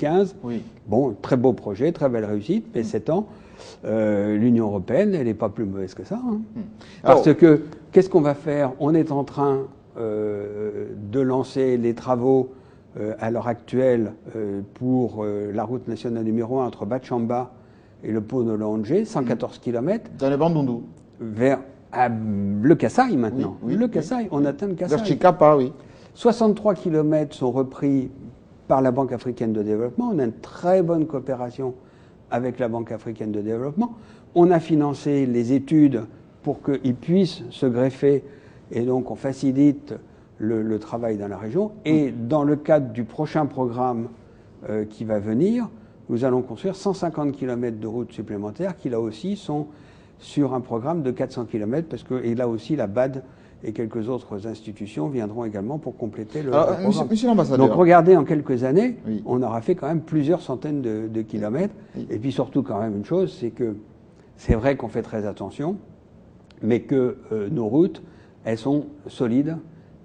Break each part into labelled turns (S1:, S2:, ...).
S1: 2015.
S2: Oui.
S1: Bon, très beau projet, très belle réussite, mais 7 ans. L'Union européenne, elle n'est pas plus mauvaise que ça. Hein. Parce que, qu'est-ce qu'on va faire? On est en train de lancer les travaux à l'heure actuelle pour la route nationale numéro 1 entre Bachamba et le pont de Longé, 114 km.
S2: Dans le Bandundu.
S1: Vers le Kasaï maintenant.
S2: Oui,
S1: le Kasaï, on atteint le Kasaï.
S2: Vers Chikapa, oui.
S1: 63 km sont repris par la Banque africaine de développement. On a une très bonne coopération avec la Banque africaine de développement. On a financé les études pour qu'ils puissent se greffer et donc on facilite le travail dans la région. Et dans le cadre du prochain programme qui va venir, nous allons construire 150 km de routes supplémentaires qui là aussi sont sur un programme de 400 km parce que, et là aussi la BAD et quelques autres institutions viendront également pour compléter le programme.
S2: Monsieur l'ambassadeur.
S1: Donc regardez, en quelques années,
S2: Oui.
S1: on aura fait quand même plusieurs centaines de kilomètres.
S2: Oui.
S1: Et puis surtout quand même une chose, c'est que c'est vrai qu'on fait très attention, mais que nos routes, elles sont solides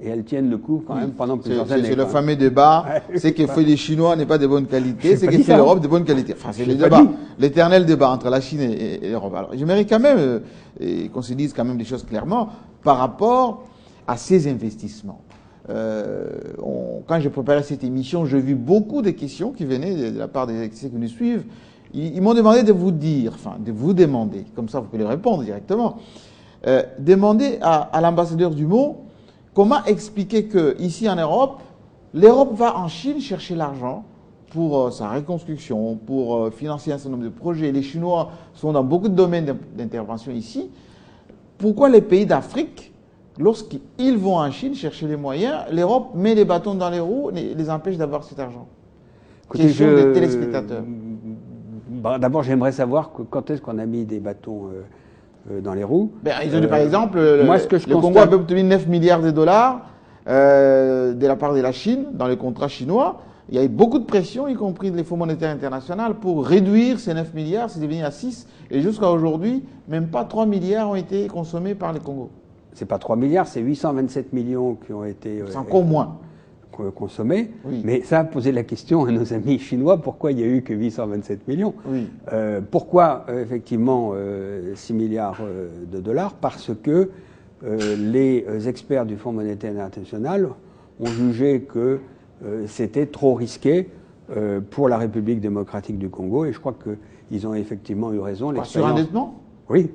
S1: et elles tiennent le coup quand même pendant plusieurs années.
S2: C'est le fameux débat, c'est que fait les Chinois n'est pas de bonne qualité, c'est que fait l'Europe de bonne qualité. Enfin, c'est le débat, l'éternel débat entre la Chine et l'Europe. Alors, j'aimerais quand même qu'on se dise quand même des choses clairement par rapport à ces investissements. Quand j'ai préparé cette émission, j'ai vu beaucoup de questions qui venaient de la part des ceux qui nous suivent. Ils m'ont demandé de vous dire, enfin, de vous demander, comme ça vous pouvez répondre directement, demander à l'ambassadeur Dumont comment expliquer que ici en Europe, l'Europe va en Chine chercher l'argent pour sa reconstruction, pour financer un certain nombre de projets. Les Chinois sont dans beaucoup de domaines d'intervention ici. Pourquoi les pays d'Afrique, lorsqu'ils vont en Chine chercher les moyens, l'Europe met les bâtons dans les roues et les empêche d'avoir cet argent? Question des téléspectateurs.
S1: D'abord, j'aimerais savoir quand est-ce qu'on a mis des bâtons dans les roues.
S2: Ils ont dit par exemple, le Congo a obtenu 9 milliards de dollars de la part de la Chine dans les contrats chinois. Il y a eu beaucoup de pression, y compris les Fonds monétaires internationaux, pour réduire ces 9 milliards, c'est devenu à 6. Et jusqu'à aujourd'hui, même pas 3 milliards ont été consommés par le Congo.
S1: C'est pas 3 milliards, c'est 827 millions qui ont été
S2: c'est encore moins
S1: consommés.
S2: Oui.
S1: Mais ça a posé la question à nos amis chinois, pourquoi il n'y a eu que 827 millions
S2: oui.
S1: Pourquoi effectivement 6 milliards de dollars? Parce que les experts du Fonds monétaire international ont jugé que c'était trop risqué pour la République démocratique du Congo, et je crois qu'ils ont effectivement eu raison.
S2: Sur endettement?
S1: Oui.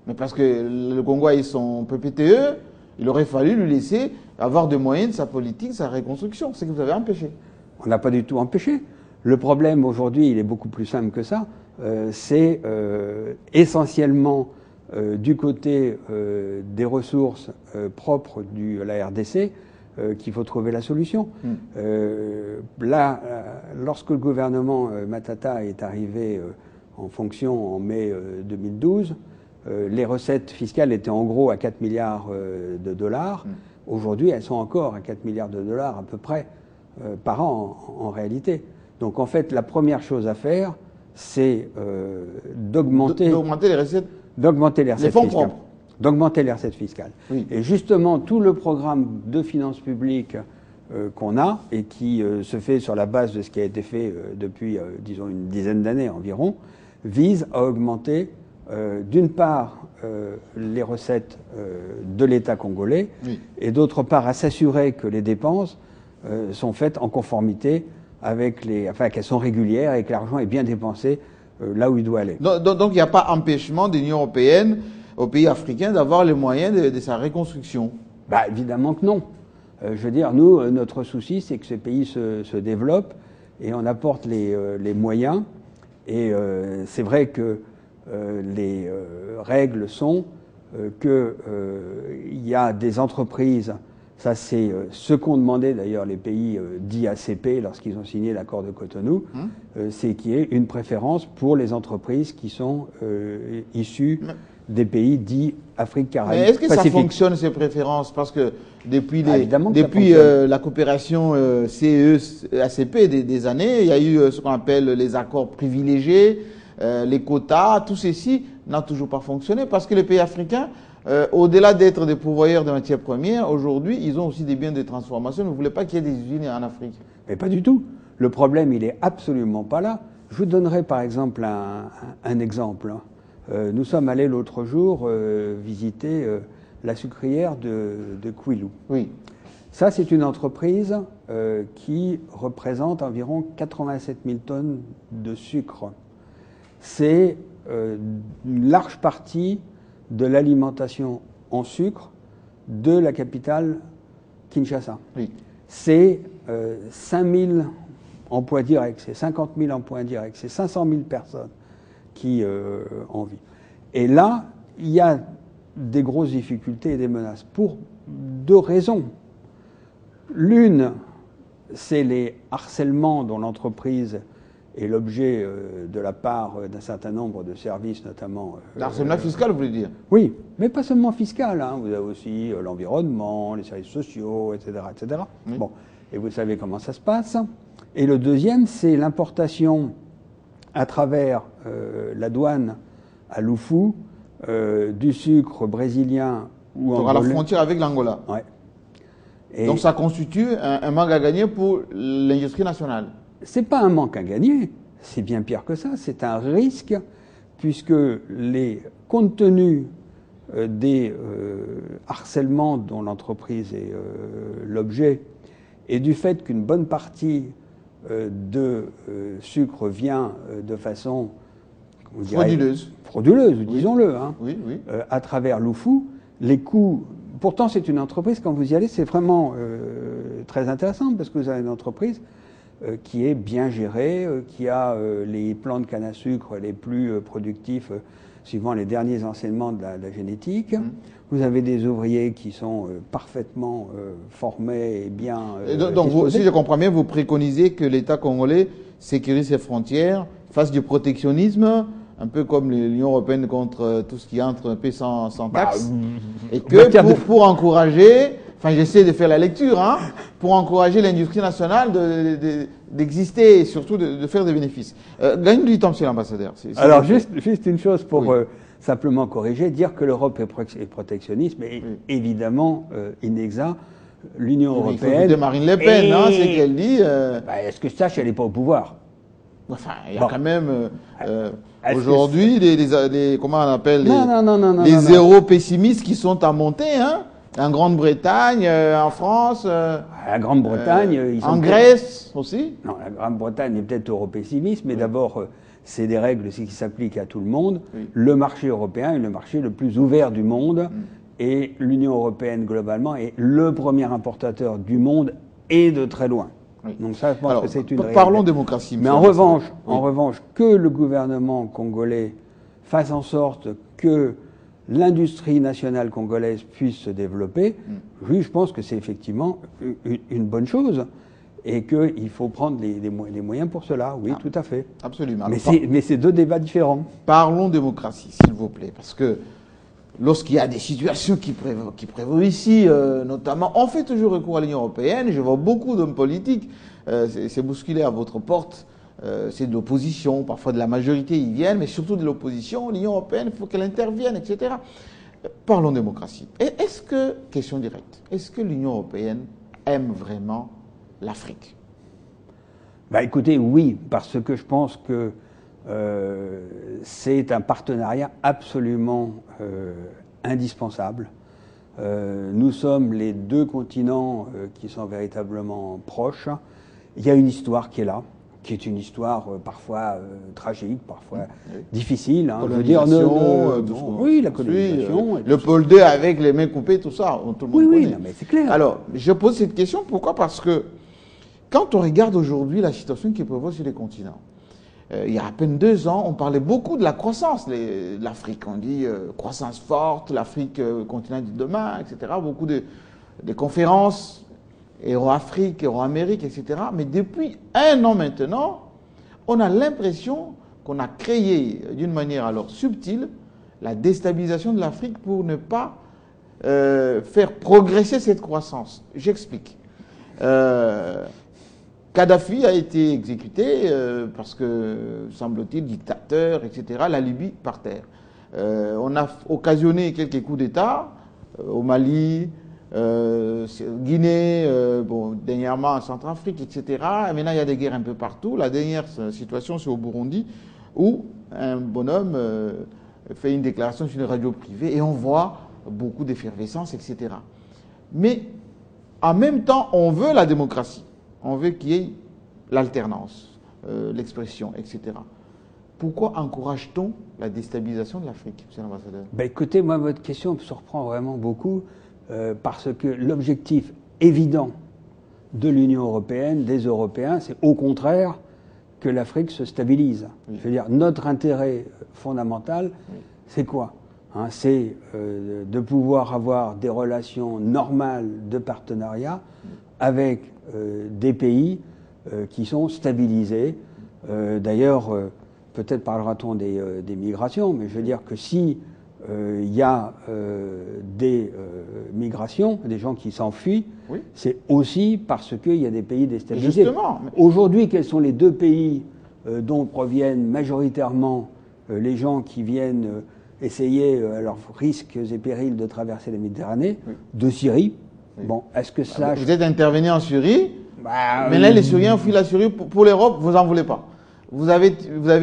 S2: Mais parce que le Congo a eu son PPTE, il aurait fallu lui laisser avoir des moyens de sa politique, de sa reconstruction. C'est ce que vous avez empêché.
S1: On n'a pas du tout empêché. Le problème aujourd'hui, il est beaucoup plus simple que ça. C'est essentiellement du côté des ressources propres de la RDC qu'il faut trouver la solution. Là, lorsque le gouvernement Matata est arrivé en fonction en mai 2012, les recettes fiscales étaient en gros à 4 milliards de dollars. Aujourd'hui, elles sont encore à 4 milliards de dollars à peu près par an en réalité. Donc en fait, la première chose à faire, c'est d'augmenter
S2: les recettes,
S1: d'augmenter les recettes fiscales. D'augmenter les recettes fiscales.
S2: Oui.
S1: Et justement, tout le programme de finances publiques qu'on a et qui se fait sur la base de ce qui a été fait depuis, disons, une dizaine d'années environ, vise à augmenter d'une part les recettes de l'État congolais
S2: oui.
S1: et d'autre part à s'assurer que les dépenses sont faites en conformité avec qu'elles sont régulières et que l'argent est bien dépensé là où il doit aller.
S2: Donc il n'y a pas empêchement de l'Union européenne aux pays africains d'avoir les moyens de sa reconstruction?
S1: Évidemment que non. Je veux dire, nous, notre souci, c'est que ces pays se développent et on apporte les moyens. Et c'est vrai que les règles sont qu'il y a des entreprises, ça c'est ce qu'ont demandé d'ailleurs les pays dits ACP lorsqu'ils ont signé l'accord de Cotonou, c'est qu'il y ait une préférence pour les entreprises qui sont issues des pays dits Afrique, Caraïbes,
S2: Mais est-ce que
S1: Pacifique.
S2: ça fonctionne ces préférences? Parce que depuis la coopération CE-ACP des années, il y a eu ce qu'on appelle les accords privilégiés, les quotas, tout ceci n'a toujours pas fonctionné parce que les pays africains, au-delà d'être des pourvoyeurs de matières premières, aujourd'hui, ils ont aussi des biens de transformation. Vous ne voulez pas qu'il y ait des usines en Afrique?
S1: Mais pas du tout. Le problème, il n'est absolument pas là. Je vous donnerai par exemple un exemple. Nous sommes allés l'autre jour visiter la sucrière de Kouilou.
S2: Oui.
S1: Ça, c'est une entreprise qui représente environ 87 000 tonnes de sucre. C'est une large partie de l'alimentation en sucre de la capitale Kinshasa.
S2: Oui.
S1: C'est 5 000 emplois directs, c'est 50 000 emplois indirects, c'est 500 000 personnes qui en vivent. Et là, il y a des grosses difficultés et des menaces pour deux raisons. L'une, c'est les harcèlements dont l'entreprise est l'objet de la part d'un certain nombre de services, notamment...
S2: L'harcèlement fiscal, vous voulez dire?
S1: Oui, mais pas seulement fiscal. Hein. Vous avez aussi l'environnement, les services sociaux, etc. etc.
S2: Oui.
S1: Bon, et vous savez comment ça se passe. Et le deuxième, c'est l'importation à travers la douane à Lufu du sucre brésilien ou
S2: Donc à la
S1: angolais.
S2: frontière avec l'Angola.
S1: Ouais. Et
S2: Donc ça constitue un manque à gagner pour l'industrie nationale.
S1: c'est pas un manque à gagner, c'est bien pire que ça, c'est un risque, puisque compte tenu des harcèlements dont l'entreprise est l'objet, et du fait qu'une bonne partie de sucre vient de façon frauduleuse,
S2: Oui.
S1: disons-le, hein,
S2: Oui, oui.
S1: à travers Lufu, les coûts... Pourtant, c'est une entreprise, quand vous y allez, c'est vraiment très intéressant, parce que vous avez une entreprise qui est bien gérée, qui a les plants de canne à sucre les plus productifs, suivant les derniers enseignements de la génétique. Vous avez des ouvriers qui sont parfaitement formés et bien
S2: Donc vous, si je comprends bien, vous préconisez que l'État congolais sécurise ses frontières, fasse du protectionnisme, un peu comme l'Union européenne contre tout ce qui entre un peu sans taxe, et que pour encourager, enfin j'essaie de faire la lecture, hein, pour encourager l'industrie nationale d'exister et surtout de faire des bénéfices. Gagne du temps, monsieur l'ambassadeur.
S1: Alors juste une chose pour simplement corriger, dire que l'Europe est protectionniste, mais évidemment inexact. L'Union européenne...
S2: Il faut Marine Le Pen, hein, c'est qu'elle dit...
S1: Est-ce que sache, elle n'est pas au pouvoir?
S2: Enfin, il y a quand même aujourd'hui comment on appelle les zéros pessimistes qui sont à monter, hein, en Grande-Bretagne, en France,
S1: la Grande-Bretagne, ils sont
S2: en Grèce aussi.
S1: Non, la Grande-Bretagne est peut-être euro-pessimiste, mais d'abord c'est des règles qui s'appliquent à tout le monde.
S2: Oui.
S1: Le marché européen est le marché le plus ouvert du monde, et l'Union européenne globalement est le premier importateur du monde et de très loin.
S2: Oui.
S1: Donc ça, je pense que c'est une réalité.
S2: Parlons démocratie.
S1: Mais en revanche, que le gouvernement congolais fasse en sorte que l'industrie nationale congolaise puisse se développer, oui, je pense que c'est effectivement une bonne chose et qu'il faut prendre les moyens pour cela. Oui, tout à fait.
S2: Absolument.
S1: Mais c'est deux débats différents.
S2: Parlons démocratie, s'il vous plaît, parce que lorsqu'il y a des situations qui prévaut ici, notamment, on fait toujours recours à l'Union européenne. Je vois beaucoup d'hommes politiques, c'est bousculé à votre porte, c'est de l'opposition, parfois de la majorité, ils viennent, mais surtout de l'opposition. L'Union européenne, il faut qu'elle intervienne, etc. Parlons démocratie. Est-ce que, question directe, est-ce que l'Union européenne aime vraiment l'Afrique?
S1: Écoutez, oui, parce que je pense que c'est un partenariat absolument indispensable. Nous sommes les deux continents qui sont véritablement proches. Il y a une histoire qui est là, qui est une histoire parfois tragique, parfois difficile. Hein. Je veux dire, oui, la colonisation.
S2: Le pôle 2 avec les mains coupées, tout ça, tout le monde connaît.
S1: Oui, non, mais c'est clair.
S2: Alors, je pose cette question, pourquoi? Parce que quand on regarde aujourd'hui la situation qui prévaut sur les continents, il y a à peine 2 ans, on parlait beaucoup de la croissance de l'Afrique. On dit croissance forte, l'Afrique, continent de demain, etc. Beaucoup de conférences, Euro-Afrique, Euro-Amérique, etc. Mais depuis 1 an maintenant, on a l'impression qu'on a créé d'une manière alors subtile la déstabilisation de l'Afrique pour ne pas faire progresser cette croissance. J'explique. Kadhafi a été exécuté parce que, semble-t-il, dictateur, etc. La Libye par terre. On a occasionné quelques coups d'État au Mali, Guinée, bon, dernièrement en Centrafrique, etc. Maintenant, il y a des guerres un peu partout. La dernière situation, c'est au Burundi, où un bonhomme fait une déclaration sur une radio privée et on voit beaucoup d'effervescence, etc. Mais en même temps, on veut la démocratie. On veut qu'il y ait l'alternance, l'expression, etc. Pourquoi encourage-t-on la déstabilisation de l'Afrique, monsieur l'ambassadeur?
S1: Ben écoutez, moi, votre question me surprend vraiment beaucoup parce que l'objectif évident de l'Union européenne, des Européens, c'est au contraire que l'Afrique se stabilise. Oui. Je veux dire, notre intérêt fondamental, oui, c'est quoi? C'est de pouvoir avoir des relations normales de partenariat avec des pays qui sont stabilisés. D'ailleurs, peut-être parlera-t-on des migrations, mais je veux dire que si il y a des migrations, des gens qui s'enfuient, oui, c'est aussi parce qu'il y a des pays déstabilisés.
S2: Justement.
S1: Aujourd'hui, quels sont les deux pays dont proviennent majoritairement les gens qui viennent essayer, à leurs risques et périls, de traverser la Méditerranée? Oui. De Syrie. Oui. Bon, est-ce que ça...
S2: Vous êtes intervenu en Syrie, mais là, les Syriens fuient la Syrie pour l'Europe, vous n'en voulez pas. Vous avez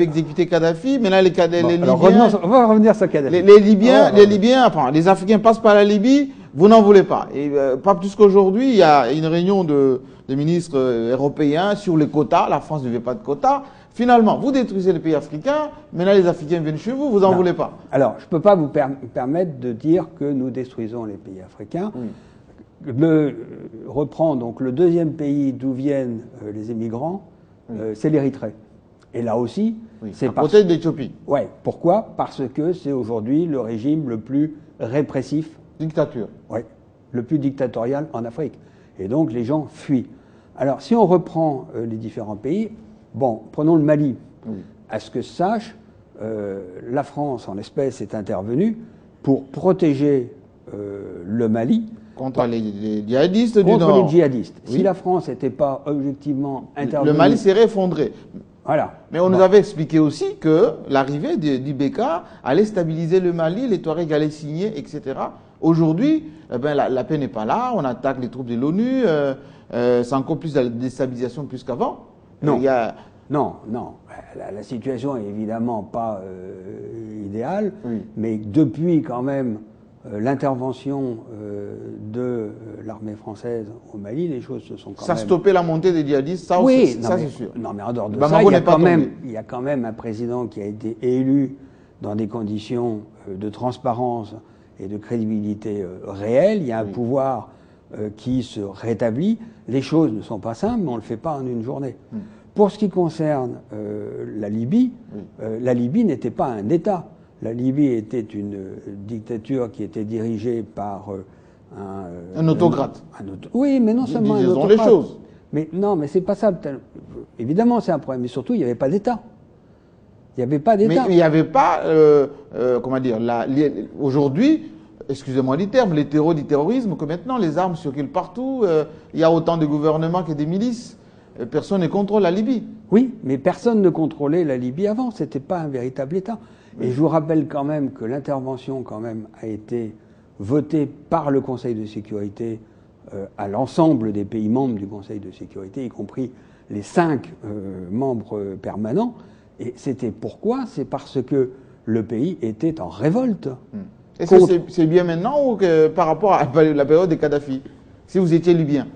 S2: exécuté Kadhafi, mais là, les Libyens...
S1: on va revenir sur Kadhafi.
S2: Les Libyens, enfin, les Africains passent par la Libye, vous n'en voulez pas. Et pas plus qu'aujourd'hui, il y a une réunion de ministres européens sur les quotas. La France ne veut pas de quotas. Finalement, vous détruisez les pays africains, maintenant les Africains viennent chez vous, vous n'en voulez pas.
S1: Alors, je ne peux pas vous permettre de dire que nous détruisons les pays africains. Oui. Reprend donc le deuxième pays d'où viennent les immigrants, oui, c'est l'Érythrée. Et là aussi,
S2: oui, c'est à côté de l'Éthiopie.
S1: Ouais. Pourquoi? Parce que c'est aujourd'hui le régime le plus répressif.
S2: Dictature.
S1: Oui, le plus dictatorial en Afrique. Et donc les gens fuient. Alors, si on reprend les différents pays, bon, prenons le Mali. Oui. À ce que je sache, la France, en l'espèce, est intervenue pour protéger le Mali.
S2: Contre les djihadistes du Nord.
S1: Contre les djihadistes. Oui. Si la France n'était pas objectivement intervenue...
S2: Le Mali serait effondré.
S1: Voilà.
S2: Mais on nous avait expliqué aussi que l'arrivée d'IBK allait stabiliser le Mali, les Touaregs allaient signer, etc. Aujourd'hui, eh ben, la paix n'est pas là, on attaque les troupes de l'ONU, c'est encore plus de la déstabilisation plus qu'avant.
S1: Non. Non. La situation est évidemment pas idéale, oui, mais depuis quand même l'intervention de l'armée française au Mali, les choses se sont quand même...
S2: Ça a stoppé la montée des djihadistes, ça,
S1: oui,
S2: ça c'est sûr.
S1: Non, mais en dehors de ça, il y a quand même un président qui a été élu dans des conditions de transparence et de crédibilité réelle. Il y a un pouvoir qui se rétablit. Les choses ne sont pas simples, mais on ne le fait pas en une journée. Pour ce qui concerne la Libye, la Libye n'était pas un État. La Libye était une dictature qui était dirigée par
S2: un autocrate.
S1: Oui, mais non seulement un autocrate.
S2: Les choses.
S1: Mais non, mais c'est pas ça. Évidemment, c'est un problème. Mais surtout, il n'y avait pas d'État. Il n'y avait pas d'État.
S2: Mais il n'y avait pas, comment dire, aujourd'hui, excusez-moi du terme, les terreaux du terrorisme, que maintenant les armes circulent partout. Il y a autant de gouvernements que des milices. Personne ne contrôle la Libye.
S1: Oui, mais personne ne contrôlait la Libye avant. C'était pas un véritable État. Et je vous rappelle quand même que l'intervention quand même a été votée par le Conseil de sécurité à l'ensemble des pays membres du Conseil de sécurité, y compris les 5 membres permanents. Et c'était pourquoi? C'est parce que le pays était en révolte.
S2: Est-ce que c'est bien maintenant ou que par rapport à la période de Kadhafi, si vous étiez libyen?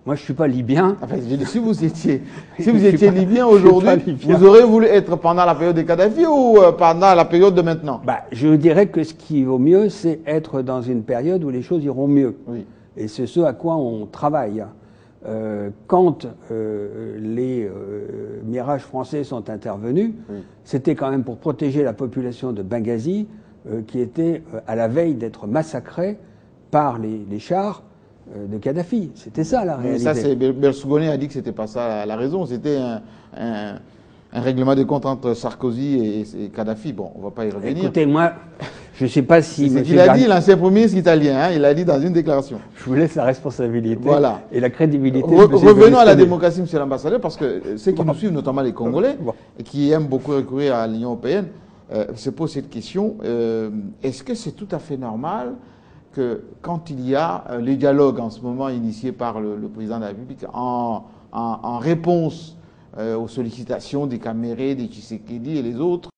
S1: Moi, je ne suis pas libyen.
S2: Enfin, si vous étiez libyen aujourd'hui, vous auriez voulu être pendant la période de Kadhafi ou pendant la période de maintenant?
S1: Je dirais que ce qui vaut mieux, c'est être dans une période où les choses iront mieux. Oui. Et c'est ce à quoi on travaille. Quand les Mirages français sont intervenus, oui, c'était quand même pour protéger la population de Benghazi qui était à la veille d'être massacrée par les chars de Kadhafi. C'était ça la réalité.
S2: Ça, Berlusconi a dit que c'était pas ça la raison. C'était un règlement de compte entre Sarkozy et Kadhafi. Bon, on va pas y revenir.
S1: Écoutez, moi, je ne sais pas si...
S2: C'est ce qu'il a dit, l'ancien Premier ministre italien. Hein, il a dit dans une déclaration.
S1: Je vous laisse la responsabilité,
S2: voilà,
S1: et la crédibilité.
S2: Revenons à la démocratie, monsieur l'ambassadeur, parce que ceux qui nous suivent, notamment les Congolais, qui aiment beaucoup recourir à l'Union européenne, se posent cette question. Est-ce que c'est tout à fait normal que quand il y a les dialogues en ce moment initiés par le président de la République en réponse aux sollicitations des Camérés, des Tshisekedi et les autres,